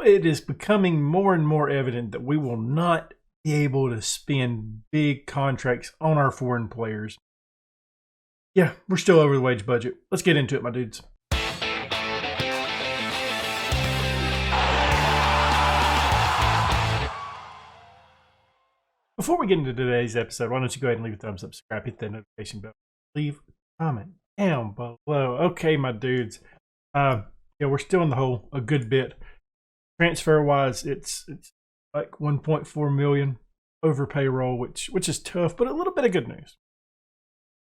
it is becoming more and more evident that we will not be able to spend big contracts on our foreign players. Yeah, we're still over the wage budget. Let's get into it, my dudes. Before we get into today's episode, why don't you go ahead and leave a thumbs up, subscribe, hit that notification bell, leave a comment down below. Okay, my dudes. Yeah, we're still in the hole a good bit. Transfer wise, it's like 1.4 million over payroll, which is tough, but a little bit of good news.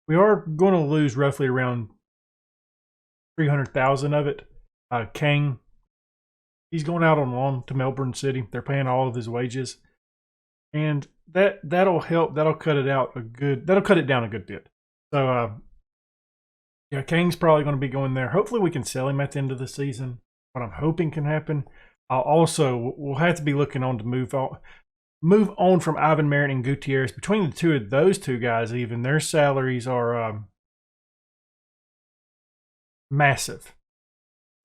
We are going to lose roughly around 300,000 of it. Kang, he's going out on loan to Melbourne City. They're paying all of his wages, and that'll help. That'll cut it out that'll cut it down a good bit. So yeah, Kang's probably going to be going there. Hopefully we can sell him at the end of the season. What I'm hoping can happen. We'll have to be looking on to move on from Ivan Merritt and Gutierrez. Between the two of those two guys, even their salaries are massive.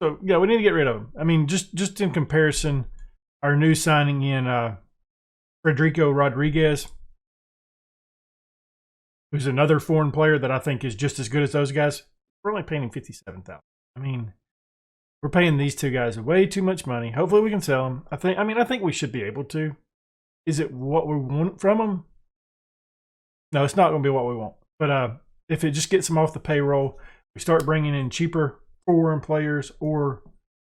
So yeah, we need to get rid of them. I mean, just in comparison, our new signing in Federico Rodriguez, who's another foreign player that I think is just as good as those guys. We're only paying him $57,000. I mean, we're paying these two guys way too much money. Hopefully we can sell them. I think we should be able to. Is it what we want from them? No, it's not going to be what we want. But if it just gets them off the payroll, we start bringing in cheaper foreign players or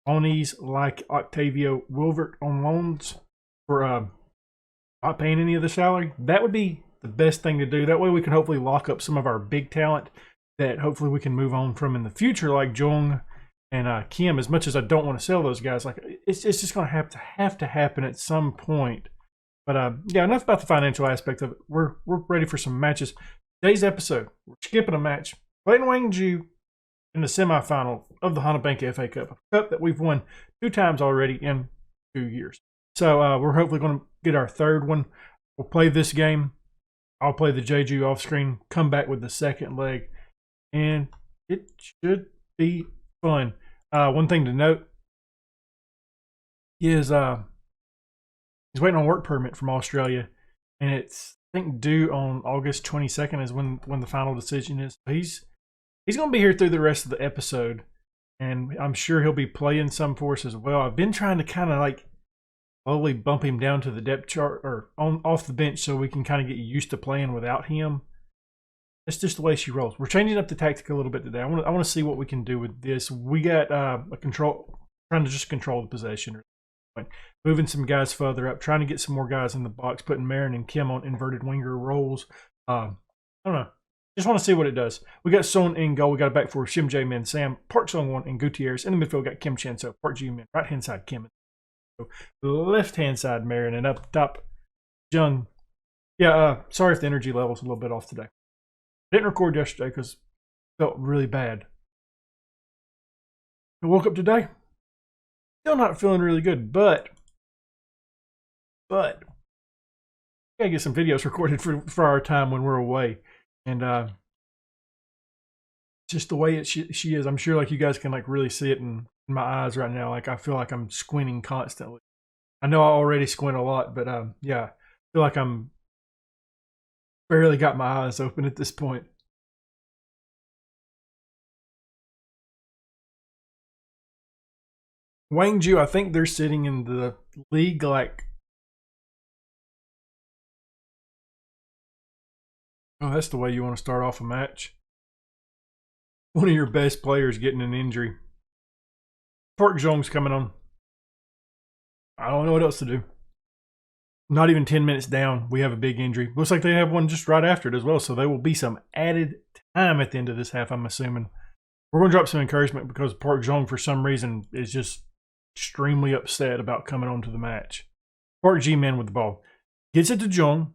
loanees like Octavio Wilvert on loans for not paying any of the salary. That would be the best thing to do. That way we can hopefully lock up some of our big talent that hopefully we can move on from in the future, like Jung and Kim. As much as I don't want to sell those guys, like it's just going to have to happen at some point. But yeah, enough about the financial aspect of it. We're ready for some matches. Today's episode, we're skipping a match. Playing Gwangju in the semifinal of the Hana Bank FA Cup, a cup that we've won 2 times already in 2 years. So we're hopefully going to get our third one. We'll play this game. I'll play the Jeju off screen, come back with the second leg, and it should be fun. One thing to note is he's waiting on a work permit from Australia, and it's, I think, due on August 22nd is when the final decision is. He's going to be here through the rest of the episode, and I'm sure he'll be playing some for us as well. I've been trying to kind of like slowly bump him down to the depth chart or off the bench so we can kind of get used to playing without him. That's just the way she rolls. We're changing up the tactic a little bit today. I want to see what we can do with this. We got trying to just control the possession. Moving some guys further up, trying to get some more guys in the box, putting Marin and Kim on inverted winger roles. I don't know. Just want to see what it does. We got Son in goal. We got a back for Shim Jae Min, Sam, Park Sung-won, and Gutierrez. In the midfield, got Kim Chen So, Park Ji Min. Right hand side, Kim. Left hand side, Marin, and up top, Jung. Yeah, sorry if the energy level's a little bit off today. Didn't record yesterday because it felt really bad. I woke up today, still not feeling really good, but gotta get some videos recorded for our time when we're away, and just the way she is. I'm sure like you guys can like really see it in my eyes right now. Like I feel like I'm squinting constantly. I know I already squint a lot, but yeah, I feel like I'm barely got my eyes open at this point. Gwangju, I think they're sitting in the league like, oh, that's the way you want to start off a match. One of your best players getting an injury. Park Jong's coming on. I don't know what else to do. Not even 10 minutes down, we have a big injury. Looks like they have one just right after it as well, so there will be some added time at the end of this half, I'm assuming. We're going to drop some encouragement because Park Jong, for some reason, is just extremely upset about coming on to the match. Park Ji-min with the ball. Gets it to Jong.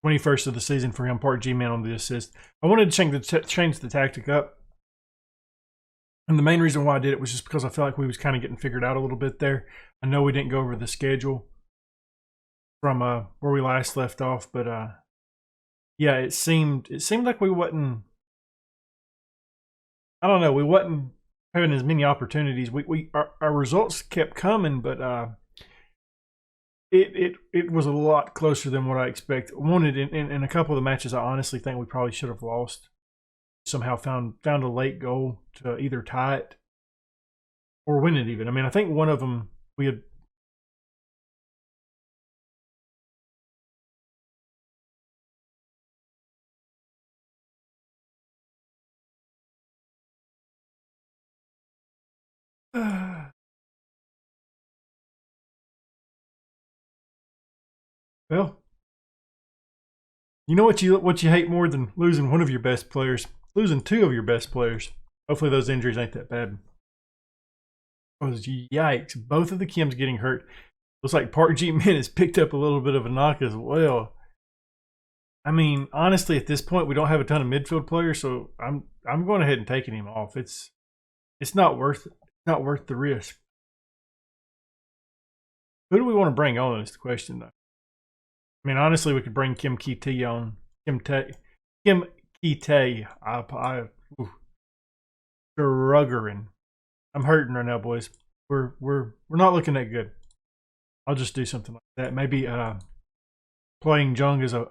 21st of the season for him. Park Ji-min on the assist. I wanted to change the tactic up. And the main reason why I did it was just because I felt like we was kind of getting figured out a little bit there. I know we didn't go over the schedule from where we last left off, but yeah, it seemed like we wasn't, I don't know, we wasn't having as many opportunities. Our results kept coming, but it was a lot closer than what I wanted. In a couple of the matches, I honestly think we probably should have lost. Somehow found a late goal to either tie it or win it even. I mean, I think one of them we had. Well, you know what you hate more than losing one of your best players? Losing two of your best players. Hopefully those injuries ain't that bad. Oh, yikes. Both of the Kims getting hurt. Looks like Park Ji Min has picked up a little bit of a knock as well. I mean, honestly, at this point, we don't have a ton of midfield players, so I'm going ahead and taking him off. It's not worth it. It's not worth the risk. Who do we want to bring on is the question, though. I mean, honestly, we could bring Kim Ki-tae on. Kim Ki-tae. Struggling. I'm hurting right now, boys. We're not looking that good. I'll just do something like that. Maybe playing Jung as a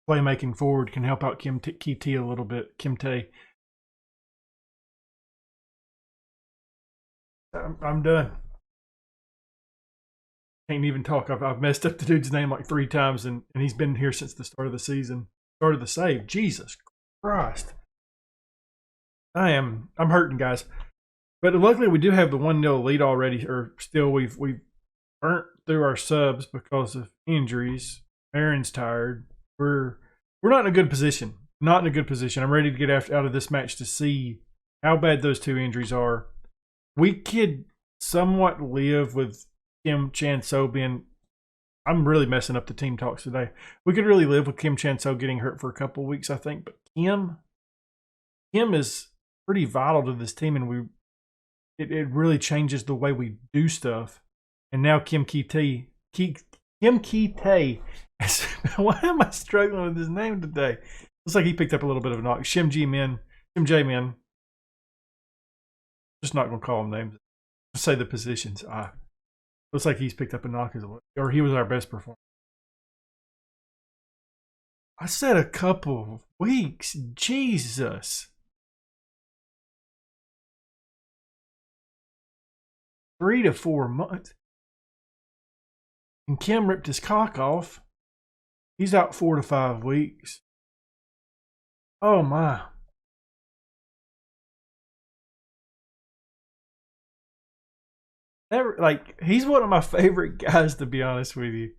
playmaking forward can help out Kim Ki-tae a little bit. Kim Tae. I'm done. Can't even talk. I've messed up the dude's name like 3 times, and he's been here since the start of the season. Started the save. Jesus Christ. I'm hurting, guys. But luckily we do have the 1-0 lead already, or still we've burnt through our subs because of injuries. Aaron's tired. We're not in a good position. Not in a good position. I'm ready to get out of this match to see how bad those 2 injuries are. We could somewhat live with Kim Chan-so being... I'm really messing up the team talks today. We could really live with Kim Chan-so getting hurt for a couple of weeks, I think. But Kim is pretty vital to this team, and it really changes the way we do stuff. And now Kim Ki-tae... Why am I struggling with his name today? Looks like he picked up a little bit of a knock. Shim Jae-min. Just not going to call him names. Just say the positions. Looks like he's picked up a knock as well. Or he was our best performer. I said a couple of weeks. Jesus. 3 to 4 months. And Kim ripped his cock off. He's out 4 to 5 weeks. Oh my. He's one of my favorite guys, to be honest with you.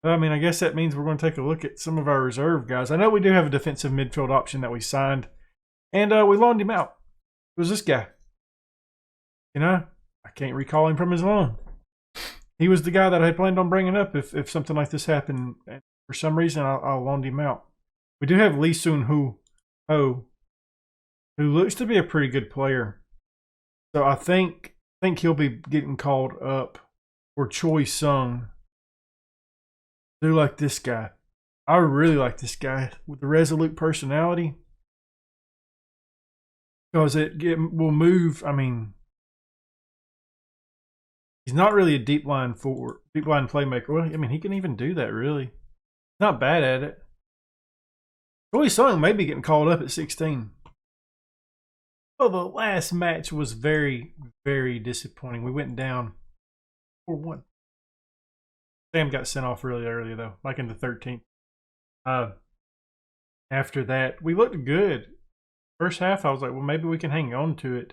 But, I mean, I guess that means we're going to take a look at some of our reserve guys. I know we do have a defensive midfield option that we signed, and we loaned him out. It was this guy. You know, I can't recall him from his loan. He was the guy that I had planned on bringing up if something like this happened. And for some reason, I loaned him out. We do have Lee Soon-ho, who looks to be a pretty good player. So I think he'll be getting called up for Choi Sung. I do like this guy. I really like this guy with the resolute personality. Because it will move. I mean, he's not really a deep line playmaker. Well, I mean, he can even do that, really. Not bad at it. Choi Sung may be getting called up at 16. Well, the last match was very, very disappointing. We went down 4-1. Sam got sent off really early, though, like in the 13th. After that, we looked good. First half, I was like, well, maybe we can hang on to it.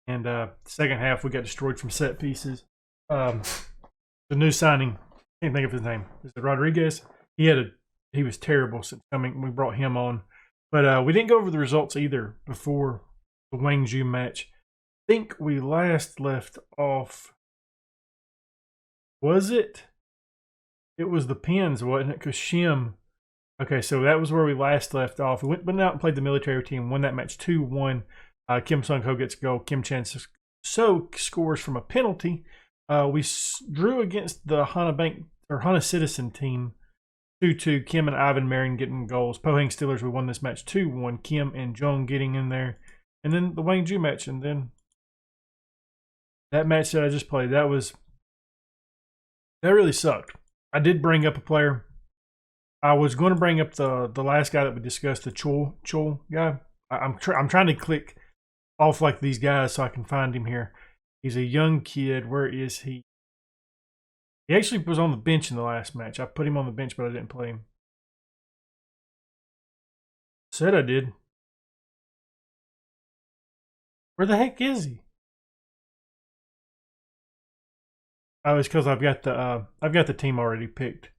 And second half, we got destroyed from set pieces. The new signing, can't think of his name. Is it Rodriguez? He was terrible since coming. We brought him on. But we didn't go over the results either before the Gwangju match. I think we last left off. Was it? It was the Pins, wasn't it? Because Shim. Okay, so that was where we last left off. We went out and played the military team, won that match 2-1. Kim Sung-ho gets a goal. Kim Chan-so scores from a penalty. We drew against the Hana Citizen team 2-2. Kim and Ivan Marion getting goals. Pohang Steelers, we won this match 2-1. Kim and Jung getting in there. And then the Gwangju match, and then That match that I just played, that really sucked. I did bring up a player. I was going to bring up the last guy that we discussed, the Chol guy. I'm trying to click off like these guys so I can find him here. He's a young kid. Where is he? He actually was on the bench in the last match. I put him on the bench, but I didn't play him. Said I did. Where the heck is he? Oh, it's because I've got the team already picked,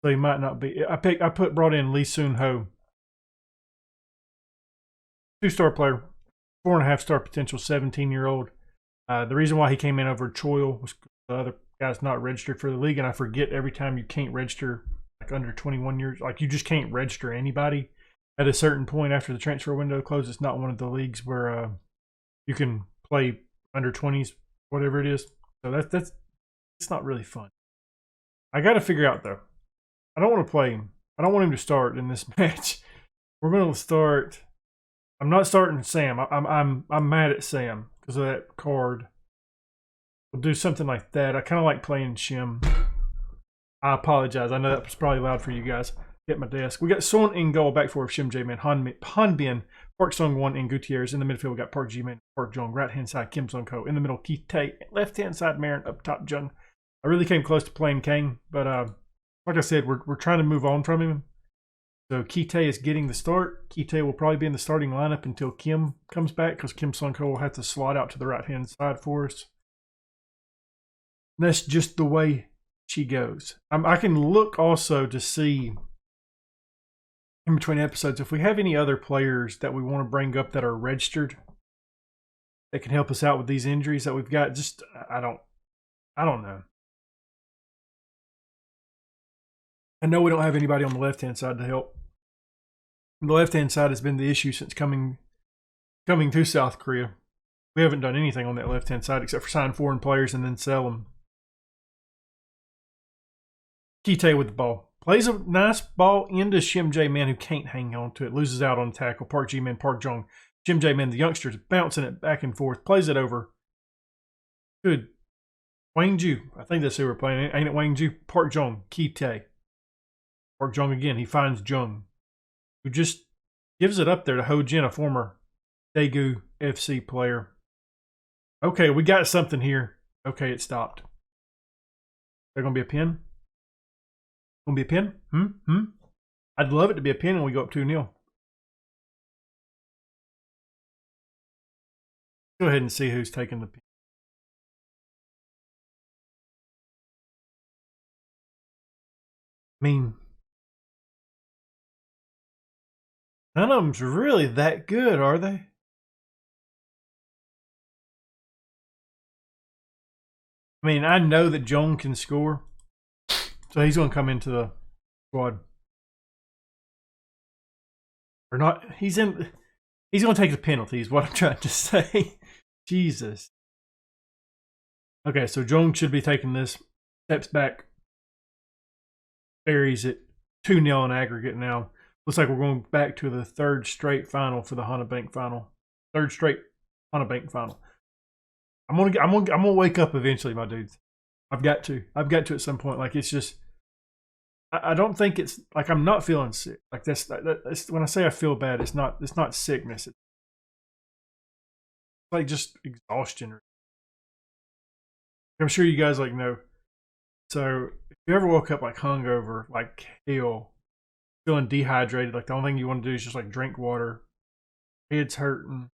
so he might not be. I brought in Lee Soon Ho, 2-star player, 4.5-star potential, 17-year-old. The reason why he came in over Choil was the other guy's not registered for the league, and I forget every time you can't register like under 21 years. Like you just can't register anybody at a certain point after the transfer window closes. It's not one of the leagues where you can play under 20s, whatever it is. So that's it's not really fun. I got to figure out though. I don't want to play him. I don't want him to start in this match. We're going to start. I'm not starting Sam. I'm mad at Sam because of that card. We'll do something like that. I kind of like playing Shim. I apologize. I know that was probably loud for you guys. Hit my desk. We got Son in goal, back four of Shim J-Man, Han Bin, Park Sung-won, and Gutierrez. In the midfield, we got Park Ji-man, Park Jong. Right hand side, Kim Sung-ko. In the middle, Ki Tae. Left hand side, Marin. Up top, Jung. I really came close to playing Kang, but like I said, we're trying to move on from him. So Ki Tae is getting the start. Ki Tae will probably be in the starting lineup until Kim comes back, because Kim Sung-ko will have to slot out to the right hand side for us. And that's just the way she goes. I can look also to see in between episodes if we have any other players that we want to bring up that are registered that can help us out with these injuries that we've got. Just I don't know. I know we don't have anybody on the left hand side to help. The left hand side has been the issue since coming to South Korea. We haven't done anything on that left hand side except for sign foreign players and then sell them. Ki Tae with the ball. Plays a nice ball into Shim J-man, who can't hang on to it. Loses out on tackle. Park Ji-man, Park Jong. Shim J-man, the youngsters, bouncing it back and forth. Plays it over. Good. Wang Ju. I think that's who we're playing. Ain't it Wang Ju? Park Jong. Ki Tae. Park Jong again. He finds Jung, who just gives it up there to Ho Jin, a former Daegu FC player. Okay, we got something here. Okay, it stopped. There going to be a pin? Going to be a pin? I'd love it to be a pin when we go up 2-0. Go ahead and see who's taking the pin. I mean, none of them's really that good, are they? I mean, I know that Jong can score, so he's going to come into the squad. Or not, he's going to take the penalty, is what I'm trying to say. Jesus. Okay, so Jong should be taking this. Steps back. Buries it. 2-0 in aggregate now. Looks like we're going back to the third straight final for the Hana Bank final. Third straight Hana Bank final. I'm gonna wake up eventually, my dudes. I've got to at some point. Like, it's just, I don't think it's like I'm not feeling sick. Like that's when I say I feel bad, it's not sickness. It's like just exhaustion. I'm sure you guys like know. So if you ever woke up like hungover, like hell, feeling dehydrated, like the only thing you want to do is just like drink water, head's hurting.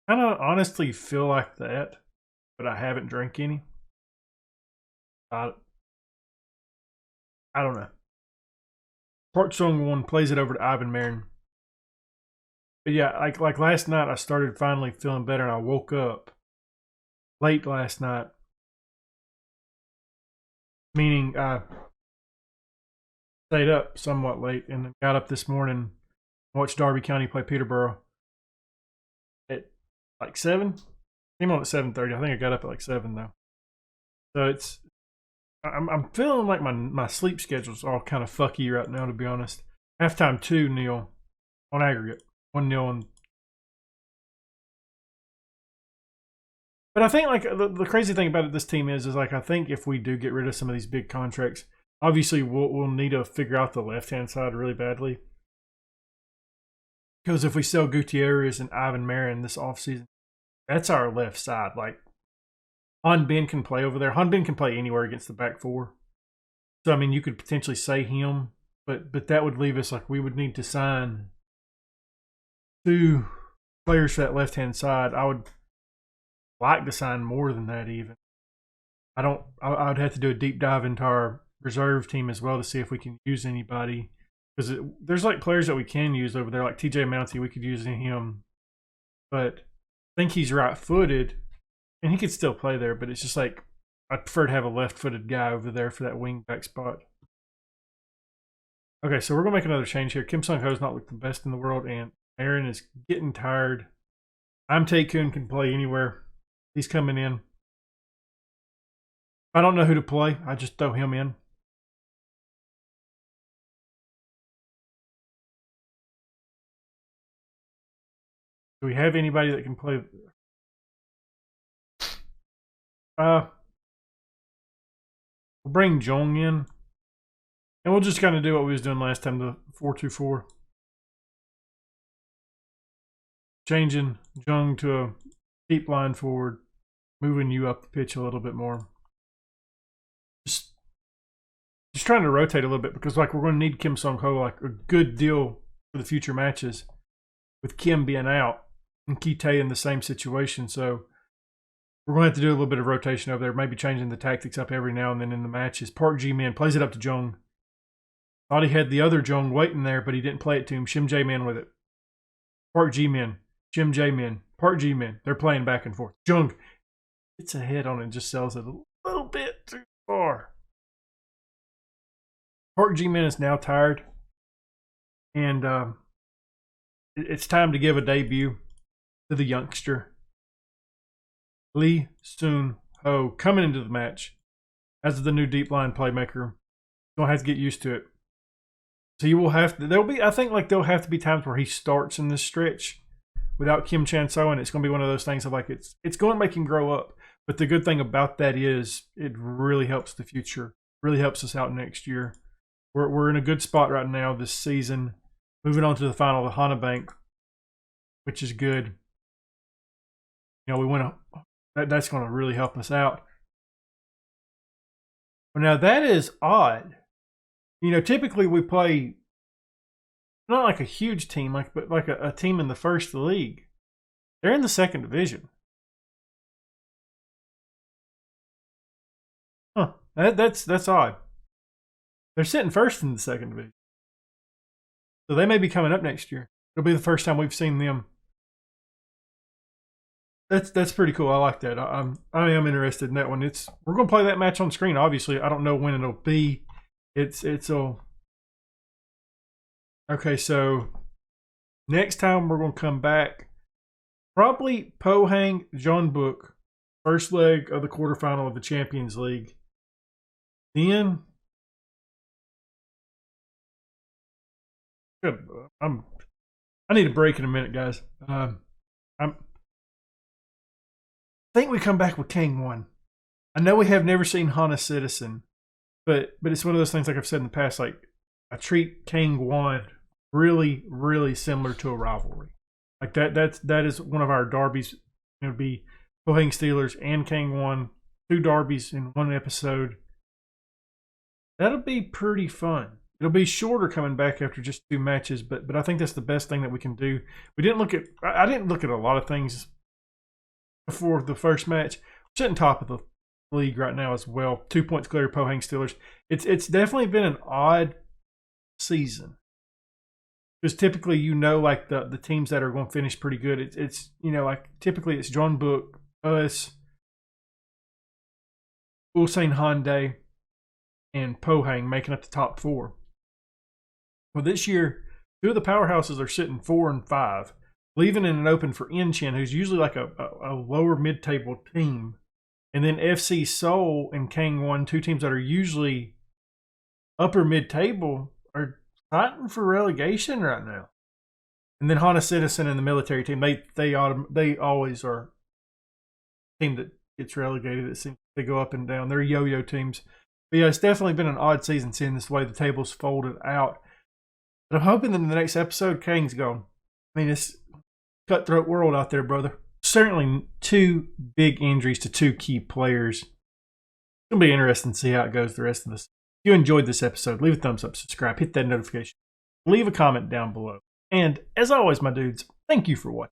I kind of honestly feel like that, but I haven't drank any. I don't know. Park Sung-won plays it over to Ivan Marin. But yeah, like last night, I started finally feeling better, and I woke up late last night. Meaning I stayed up somewhat late and got up this morning, watched Derby County play Peterborough at like 7. Came on at 7:30. I think I got up at like 7 though. So I'm feeling like my sleep schedule's all kind of fucky right now, to be honest. Halftime 2-0 on aggregate. 1-0 and But I think like the crazy thing about this team is like I think if we do get rid of some of these big contracts, obviously we'll need to figure out the left-hand side really badly. Because if we sell Gutierrez and Ivan Marin this offseason, that's our left side. Like Han Ben can play over there. Han Ben can play anywhere against the back four. So I mean, you could potentially say him, but that would leave us like we would need to sign 2 players for that left-hand side. I would like to sign more than that even. I'd have to do a deep dive into our reserve team as well to see if we can use anybody. Because there's like players that we can use over there, like TJ Mountie, we could use him. But I think he's right-footed, and he could still play there, but it's just like I'd prefer to have a left-footed guy over there for that wing-back spot. Okay, so we're going to make another change here. Kim Sung-ho's not looked the best in the world, and Aaron is getting tired. I'm Tae-Kun can play anywhere. He's coming in. I don't know who to play. I just throw him in. Do we have anybody that can play? We'll bring Jong in. And we'll just kind of do what we was doing last time, the 4-2-4. Changing Jung to a deep line forward, moving you up the pitch a little bit more. Just trying to rotate a little bit because like we're going to need Kim Sung-ho like a good deal for the future matches with Kim being out and Ki-tae in the same situation. So we're going to have to do a little bit of rotation over there, maybe changing the tactics up every now and then in the matches. Park Ji-min plays it up to Jung. Thought he had the other Jung waiting there, but he didn't play it to him. Shim Jae-min with it. Park Ji-min, Shim Jae-min, Park Ji-min. They're playing back and forth. Jung gets ahead on it and just sells it a little bit too far. Park Ji-min is now tired, and it's time to give a debut to the youngster. Lee Sun-ho coming into the match as the new deep line playmaker. Don't have to get used to it. So you will have to. I think like there'll have to be times where he starts in this stretch without Kim Chan-so, and it's going to be one of those things of like it's going to make him grow up. But the good thing about that is it really helps the future. Really helps us out next year. We're in a good spot right now this season. Moving on to the final of the Hana Bank, which is good. You know, we want to. That's going to really help us out. But now that is odd. You know, typically we play not like a huge team, but like a team in the first league. They're in the second division. Huh? That's odd. They're sitting first in the second division, so they may be coming up next year. It'll be the first time we've seen them. That's pretty cool. I like that. I am interested in that one. We're gonna play that match on screen. Obviously, I don't know when it'll be. It's all okay. So next time we're gonna come back, probably Pohang Jeonbuk, first leg of the quarterfinal of the Champions League. Then I need a break in a minute, guys. I think we come back with Kang Won. I know we have never seen Hana Citizen, but it's one of those things like I've said in the past. Like I treat Kang Won really, really similar to a rivalry. Like that is one of our derbies. It would be Pohang Steelers and Kang Won, 2 derbies in one episode. That'll be pretty fun. It'll be shorter coming back after just 2 matches, but I think that's the best thing that we can do. I didn't look at a lot of things before the first match. We're sitting top of the league right now as well. 2 points clear of Pohang Steelers. It's definitely been an odd season. Because typically, you know, like the teams that are going to finish pretty good, it's you know, like typically it's Jeonbuk, us, Ulsan Hyundai, and Pohang making up the top 4. Well, this year, 2 of the powerhouses are sitting 4 and 5, leaving it open for Incheon, who's usually like a lower mid-table team. And then FC Seoul and Kang Won, 2 teams that are usually upper mid-table, are fighting for relegation right now. And then Hana Citizen and the military team, they always are team that gets relegated. It seems they go up and down. They're yo-yo teams. But yeah, it's definitely been an odd season seeing this way the table's folded out. But I'm hoping that in the next episode, Kane's gone. I mean, it's cutthroat world out there, brother. Certainly 2 big injuries to 2 key players. It's going to be interesting to see how it goes the rest of this. If you enjoyed this episode, leave a thumbs up, subscribe, hit that notification, leave a comment down below. And as always, my dudes, thank you for watching.